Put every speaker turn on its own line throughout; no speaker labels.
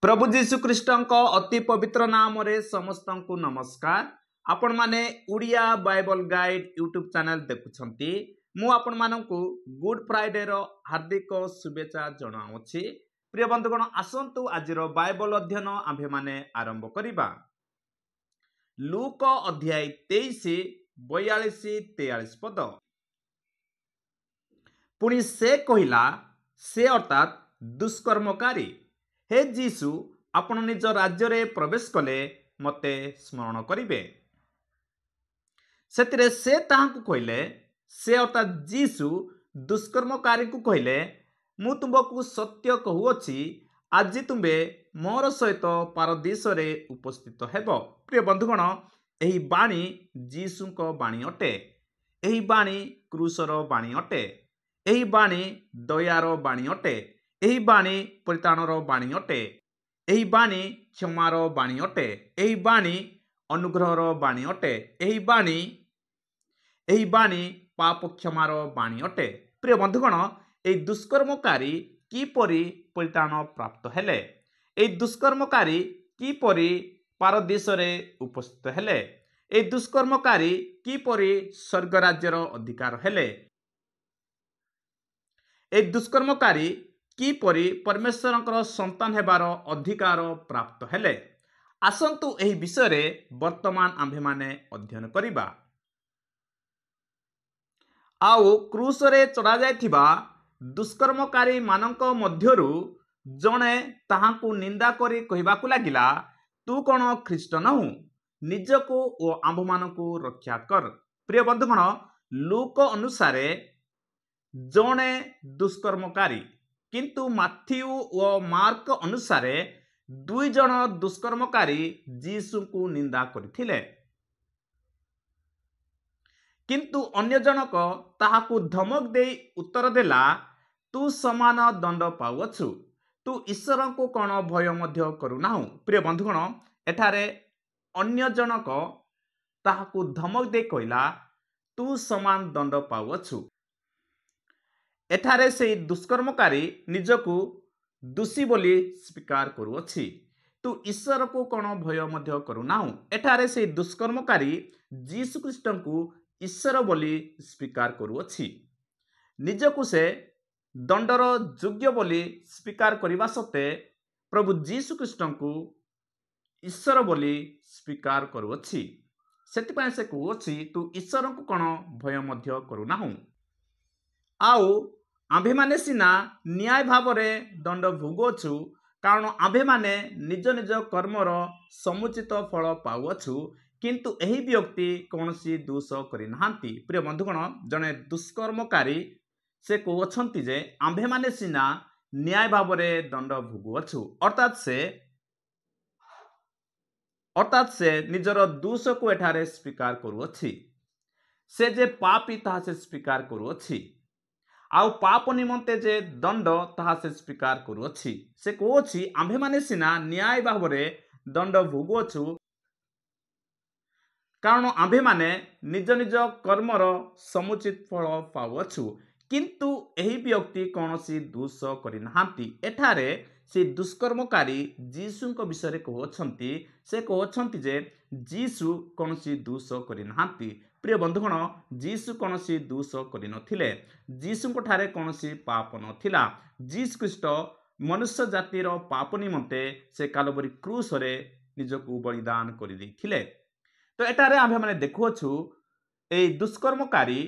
प्रभु जीशु ख्रीष्टଙ୍କ अति पवित्र नाम रे समस्त को नमस्कार। आपण माने Odia Bible guide YouTube channel देखुछंती। मु आपण मानकु गुड फ्राइडे रो हार्दिक शुभेच्छा जणाउछि। प्रिय बंधुगण आसंतु आजिर बाइबल अध्ययन आम्भे माने आरंभ करिबा। लूक अध्याय 23 42 43 पद। पुणी से कहिला से अर्थात दुष्कर्मकारी हे जीशु आपण निज राज्य रे प्रवेश कले मते स्मरण करिवे। सेतिरे से ताहाकु कहिले से अर्थात जीशु दुष्कर्मकारी को कहिले मु तुमको सत्य कहूअछि आज तुम्बे मोर सहित पारदीस रे उपस्थित हेबो। प्रिय बंधुगण एही बाणी जीशुको बाणी अटे। एही बाणी क्रूसर बाणी अटे। एही बाणी दयार बाणी अटे। एही बाणी परिताणर बाणी अटे। एही बाणी क्षमार बाणी अटे। एही बाणी अनुग्रहर बाणी अटे। एही बाणी पाप क्षमार बाणी अटे। प्रिय बंधुगण एही दुष्कर्मकारी किपरि परिताण प्राप्त हेले, एही दुष्कर्मकारी किपरि पारदीस रे उपस्थित हेले, एही दुष्कर्मकारी किपरि स्वर्ग राज्यर अधिकार हेले, एही दुष्कर्मकारी किपरि परमेश्वरଙ୍କର संतान हेबार अधिकार प्राप्त हेले। आसंतु एही विषय रे वर्तमान आम्भे माने अध्ययन करिबा। आउ क्रूस रे चढ़ा जायथिबा दुष्कर्मकारी मानक मध्यरु जणे ताहाकु निंदा करी कहिबाकु लागिला, तू कोन ख्रीष्ट नहु, निजको ओ आम्भ मानकु रक्षा कर। प्रिय बंधुगण लूक अनुसारे जणे दुष्कर्मकारी, किंतु माथ्यू ओ मार्क अनुसारे दुई जण दुष्कर्मकारी जीशु को निंदा करथिले, किंतु अन्य जनक ताहाकु धमक दे उत्तर देला, तू समान दंड पाउअछु, तू ईश्वर को कोन भय मध्य करुनाहु। प्रिय बंधुगण एठारे अन्य जनक ताहाकु धमक दे कहला, तू समान दंड पाउअछु। एठारे से दुष्कर्मकारी निजकु दोषी बोली स्वीकार करुअछि, तू ईश्वर को कोन भय मध्य करुनाहु। एठारे से दुष्कर्मकारी जीशु ख्रीष्ट को ईश्वर बोली स्वीकार करुअछि। निजकु से दंडर योग्य बोली स्वीकार करिबा सत्ते प्रभु जीशु ख्रीष्ट को ईश्वर बोली स्वीकार करुअछि। सेतिपय से कहउछि, तू ईश्वर को कोन भय मध्य करुनाहु। आउ आम्भे माने सिना न्याय भाव रे दंड भोगुछु, कारण आम्भे माने निज निज कर्मर समुचित फल पाउअछु, किंतु एही व्यक्ति कौनसी दोष करि नाहांती। प्रिय बंधुगण जने दुष्कर्मकारी से कहउछंती जे आम्भे माने सिना न्याय भाव रे दंड भोगुछु, अर्थात से निजर दोष को एठारे स्वीकार करुअछि। से जे पापी ताहा से स्वीकार करुअछि, आउ पाप निमंते जे दंड ताहा से स्वीकार करुअछि। से कहउछि आम्भे माने सिना न्याय भाव रे दंड भोगुछु, कारण आम्भे माने निज निज कर्मर समुचित फल पाउअछु, किंतु एही व्यक्ति कौनसी दोष करि नाहांती। एठारे से दुष्कर्मकारी जीशुଙ୍କ विषय कहउछंती, से कहउछंती जे जीशु कौनसी दोष करि नाहांती। प्रिय बंधुगण जीशु कौनसी दोष करि नथिले, जीशुଙ୍କ ठारे कौनसी पाप नथिला। जीशु ख्रीष्ट मनुष्य जातिर पाप निमंते से कालवरी क्रूस रे निजको बलिदान करि दैथिले। तो एटारे आम्भे माने देखुछु ए दुष्कर्मकारी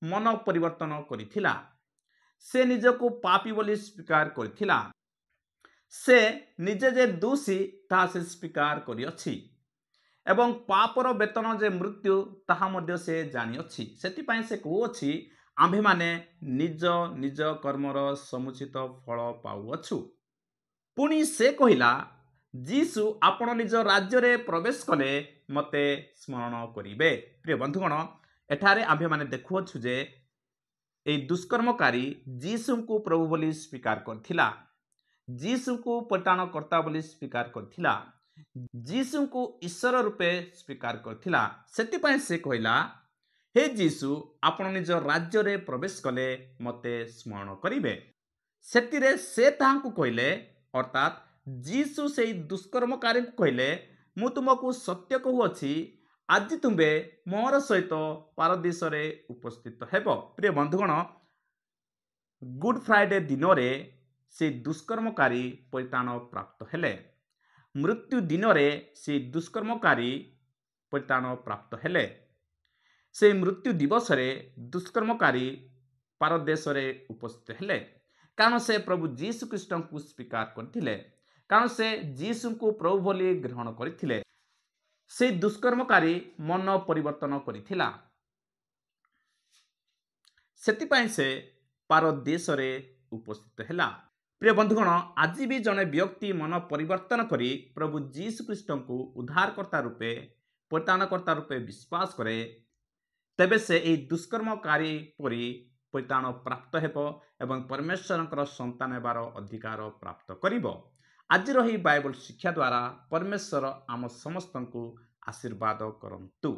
मन परिवर्तन करिथिला। से निजको पापी बोली स्वीकार करिथिला। से निजे जे दोषी ताहा से स्वीकार करिअछि, एवं पापर वेतन जे मृत्यु ताहा मध्य से जानिअछि। सेतिपय से कहउछि आम्भे माने निज निज कर्मर समुचित फल पाउअछु। पुणी से कहिला, जीशु आपण निज राज्य रे प्रवेश कले मते स्मरण करिवे। प्रिय बंधुगण एठारे आम्भे माने देखुअछु जे ए दुष्कर्मकारी जीशु को प्रभु बोली स्वीकार करथिला, जीशु को परिताण कर्ता बोली स्वीकार करथिला, जीशु को ईश्वर रूपे स्वीकार करथिला। सेतिपय से कहिला, हे जीशु आपण निज राज्य रे प्रवेश कले मते स्मरण करिवे। सेतिरे से ताहाकु कहिले, अर्थात ଯୀଶୁ ସେଇ ଦୁଷ୍କର୍ମକାରୀଙ୍କୁ କହିଲେ, ମୁଁ ତୁମକୁ ସତ୍ୟ କହୁଅଛି, ଆଜି ତୁମେ ମୋର ସହିତ ପାରଦୀସରେ ଉପସ୍ଥିତ ହେବ। ପ୍ରିୟ ବନ୍ଧୁଗଣ, ଗୁଡ୍ ଫ୍ରାଇଡେ ଦିନରେ ସେ ଦୁଷ୍କର୍ମକାରୀ ପରିତ୍ରାଣ ପ୍ରାପ୍ତ ହେଲେ। ମୃତ୍ୟୁ ଦିନରେ ସେ ଦୁଷ୍କର୍ମକାରୀ ପରିତ୍ରାଣ ପ୍ରାପ୍ତ ହେଲେ। ସେ ମୃତ୍ୟୁ ଦିବସରେ ଦୁଷ୍କର୍ମକାରୀ ପାରଦେଶରେ ଉପସ୍ଥିତ ହେଲେ, କାରଣ ସେ ପ୍ରଭୁ ଯୀଶୁ ଖ୍ରୀଷ୍ଟଙ୍କୁ ସ୍ୱୀକାର କରିଥିଲେ, କାରଣ ସେ ଯୀଶୁଙ୍କୁ ପ୍ରଭୁ ବୋଲି ଗ୍ରହଣ କରିଥିଲେ। ସେ ଦୁଷ୍କର୍ମକାରୀ ମନ ପରିବର୍ତ୍ତନ କରିଥିଲା, ସେଥିପାଇଁ ସେ ପାରଦେଶରେ ଉପସ୍ଥିତ ହେଲା। ପ୍ରିୟ ବନ୍ଧୁଗଣ, ଆଜି ବି ଜଣେ ବ୍ୟକ୍ତି ମନ ପରିବର୍ତ୍ତନ କରି ପ୍ରଭୁ ଯୀଶୁ ଖ୍ରୀଷ୍ଟଙ୍କୁ ଉଦ୍ଧାରକର୍ତ୍ତା ରୂପେ, ପରିତ୍ରାଣକର୍ତ୍ତା ରୂପେ ବିଶ୍ୱାସ କରେ, ତେବେ ସେ ଏହି ଦୁଷ୍କର୍ମକାରୀ ପରି ପରିତ୍ରାଣ ପ୍ରାପ୍ତ ହେବ ଏବଂ ପରମେଶ୍ୱରଙ୍କର ସନ୍ତାନ ହେବାର ଅଧିକାର ପ୍ରାପ୍ତ କରିବ। ଆଜିର ଏହି ବାଇବଲ ଶିକ୍ଷା ଦ୍ୱାରା ପରମେଶ୍ୱର ଆମ ସମସ୍ତଙ୍କୁ ଆଶୀର୍ବାଦ କରନ୍ତୁ।